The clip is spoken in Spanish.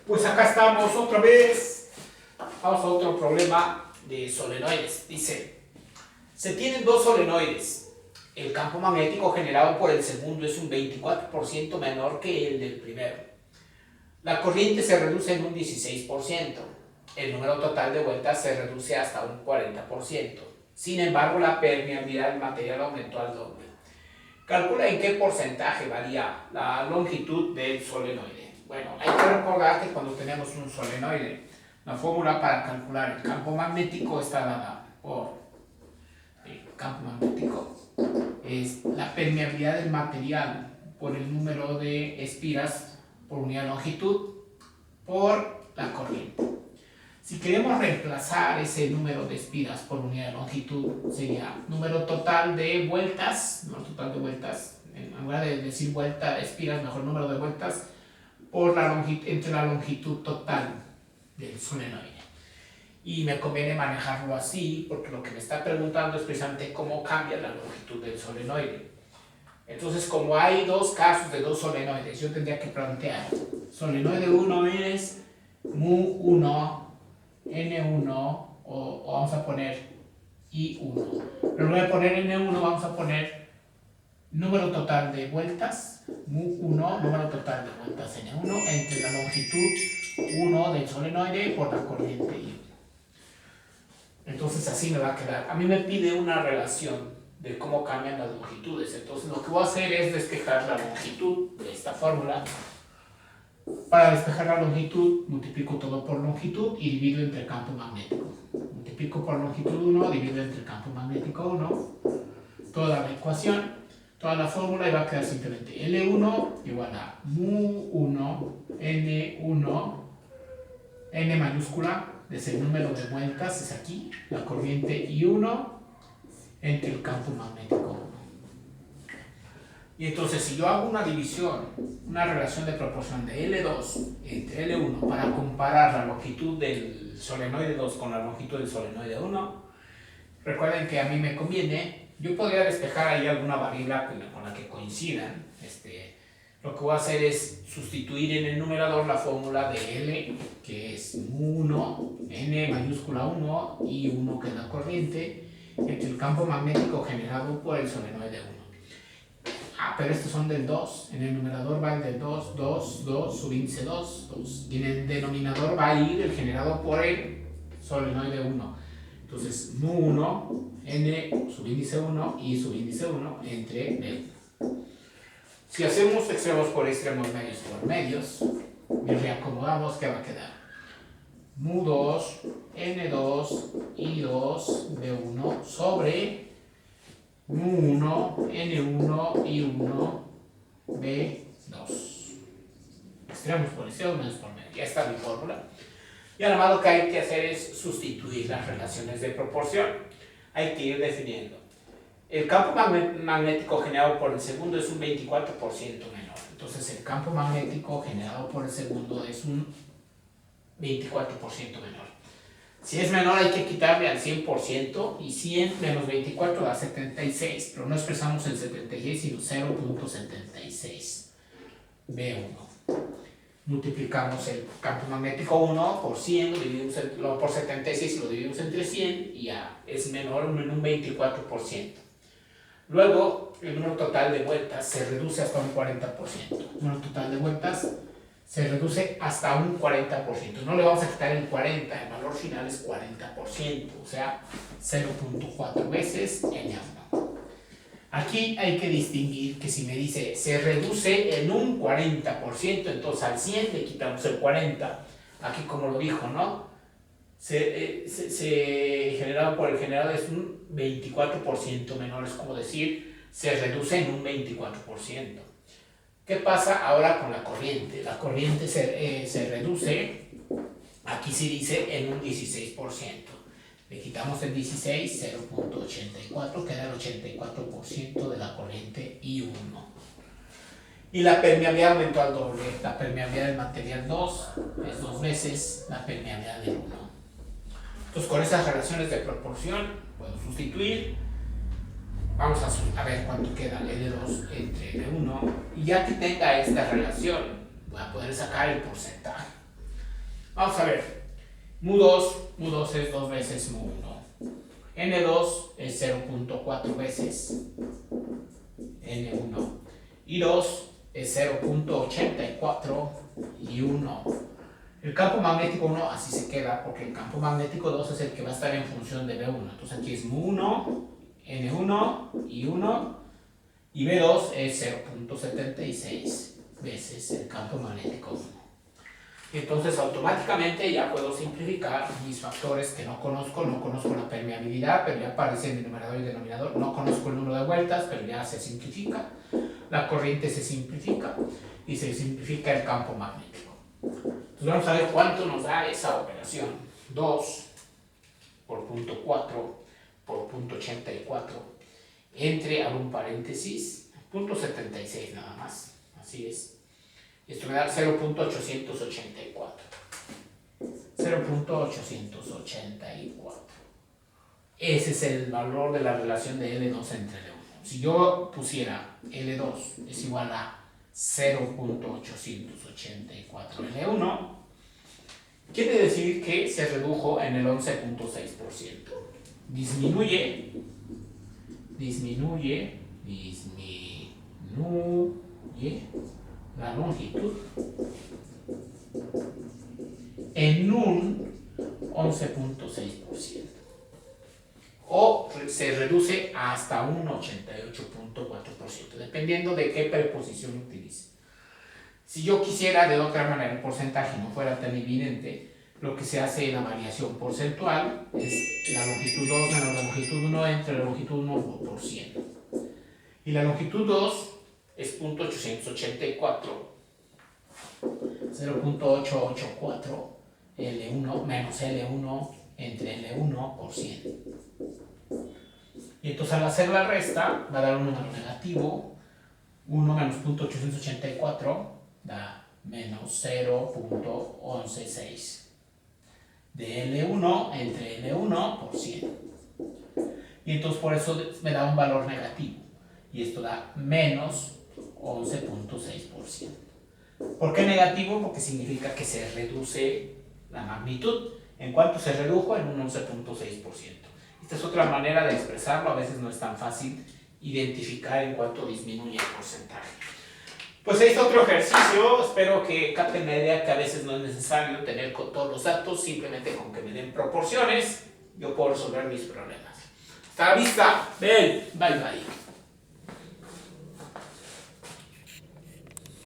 Pues acá estamos otra vez. Vamos a otro problema de solenoides. Dice, se tienen dos solenoides. El campo magnético generado por el segundo es un 24% menor que el del primero. La corriente se reduce en un 16%. El número total de vueltas se reduce hasta un 40%. Sin embargo, la permeabilidad del material aumentó al doble. Calcula en qué porcentaje varía la longitud del solenoide. Bueno, hay que recordar que cuando tenemos un solenoide, la fórmula para calcular el campo magnético está dada por el campo magnético. Es la permeabilidad del material por el número de espiras por unidad de longitud por la corriente. Si queremos reemplazar ese número de espiras por unidad de longitud, sería número total de vueltas, en lugar de decir espiras, mejor número de vueltas, por entre la longitud total del solenoide. Y me conviene manejarlo así, porque lo que me está preguntando es precisamente cómo cambia la longitud del solenoide. Entonces, como hay dos casos de dos solenoides, yo tendría que plantear, solenoide 1 es mu1, N1, o vamos a poner I1. Pero en lugar de poner N1, vamos a poner número total de vueltas, mu1, número total de vueltas N1, entre la longitud 1 del solenoide por la corriente I1. Entonces así me va a quedar. A mí me pide una relación de cómo cambian las longitudes. Entonces lo que voy a hacer es despejar la longitud de esta fórmula. Para despejar la longitud, multiplico todo por longitud y divido entre campo magnético. Multiplico por longitud 1, divido entre campo magnético 1. Toda la ecuación, toda la fórmula, y va a quedar simplemente L1 igual a mu1, N1, N mayúscula, es el número de vueltas, es aquí, la corriente I1 entre el campo magnético 1. Y entonces, si yo hago una división, una relación de proporción de L2 entre L1 para comparar la longitud del solenoide 2 con la longitud del solenoide 1, recuerden que a mí me conviene, yo podría despejar ahí alguna variable con la que coincidan. Lo que voy a hacer es sustituir en el numerador la fórmula de L, que es mu1, N mayúscula 1, y 1 que es la corriente, entre el campo magnético generado por el solenoide 1. Pero estos son del 2, en el numerador va el del 2, 2, 2, subíndice 2, 2. Y en el denominador va a ir el generado por el solenoide 1. Entonces, mu1, n subíndice 1 y subíndice 1 entre d. Si hacemos extremos por extremos, medios por medios, y reacomodamos, ¿qué va a quedar? Mu2, n2, i2, d1 sobre mu1, n1, i1, b2. Extremos por extremos, medios por medios. Ya está mi fórmula. Y ahora lo que hay que hacer es sustituir las relaciones de proporción. Hay que ir definiendo. El campo magnético generado por el segundo es un 24% menor. Entonces el campo magnético generado por el segundo es un 24% menor. Si es menor hay que quitarle al 100%, y 100 menos 24 da 76, pero no expresamos el 76 sino 0.76 B1. Multiplicamos el campo magnético 1 por 100, lo dividimos por 76 y lo dividimos entre 100 y ya es menor en un 24%. Luego, el número total de vueltas se reduce hasta un 40%. El número total de vueltas se reduce hasta un 40%. No le vamos a quitar el 40, el valor final es 40%, o sea, 0.4 veces N1. Aquí hay que distinguir que si me dice se reduce en un 40%, entonces al 100 le quitamos el 40. Aquí como lo dijo, ¿no? Generado por el generado es un 24% menor, es como decir, se reduce en un 24%. ¿Qué pasa ahora con la corriente? La corriente se reduce, aquí sí dice en un 16%. Le quitamos el 16, 0.84, queda el 84% de la corriente I1. Y la permeabilidad aumentó al doble. La permeabilidad del material 2 es 2 veces la permeabilidad del 1. Entonces, con esas relaciones de proporción, puedo sustituir. Vamos a ver cuánto queda L2 entre L1. Y ya que tenga esta relación, voy a poder sacar el porcentaje. Vamos a ver. mu2 es 2 veces mu1. n2 es 0.4 veces n1. y 2 es 0.84 y 1. El campo magnético 1 así se queda porque el campo magnético 2 es el que va a estar en función de B1. Entonces aquí es mu1, n1 y 1 y B2 es 0.76 veces el campo magnético 1. Entonces automáticamente ya puedo simplificar mis factores que no conozco la permeabilidad, pero ya aparece en el numerador y denominador, no conozco el número de vueltas, pero ya se simplifica, la corriente se simplifica y se simplifica el campo magnético. Entonces vamos a ver cuánto nos da esa operación. 2 por punto 4 por punto 84 entre, abro un paréntesis, punto 76 nada más, así es. Esto me da 0.884. 0.884. Ese es el valor de la relación de L2 entre L1. Si yo pusiera L2 es igual a 0.884 L1, quiere decir que se redujo en el 11.6%. Disminuye la longitud en un 11.6%. O se reduce hasta un 88.4%, dependiendo de qué preposición utilice. Si yo quisiera de otra manera el porcentaje no fuera tan evidente, lo que se hace en la variación porcentual es la longitud 2 menos la longitud 1 entre la longitud 1 por 100. Y la longitud 2 es 0.884, 0.884 L1 menos L1 entre L1 por 100. Y entonces al hacer la resta va a dar un número negativo. 1 menos 0.884 da menos 0.116 de L1 entre L1 por 100. Y entonces por eso me da un valor negativo. Y esto da menos 11.6%. ¿Por qué negativo? Porque significa que se reduce la magnitud. ¿En cuánto se redujo? En un 11.6%. Esta es otra manera de expresarlo. A veces no es tan fácil identificar en cuánto disminuye el porcentaje. Pues es otro ejercicio. Espero que capten la idea que a veces no es necesario tener con todos los datos. Simplemente con que me den proporciones, yo puedo resolver mis problemas. Hasta la vista. Bye bye.